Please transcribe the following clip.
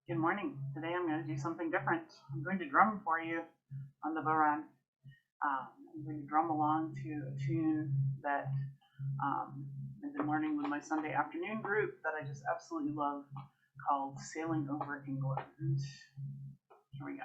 Good morning. Today I'm going to do something different. I'm going to drum for you on the bodhran. I'm going to drum along to a tune that I've been learning with my Sunday afternoon group that I just absolutely love, called Sailing Over England. Here we go.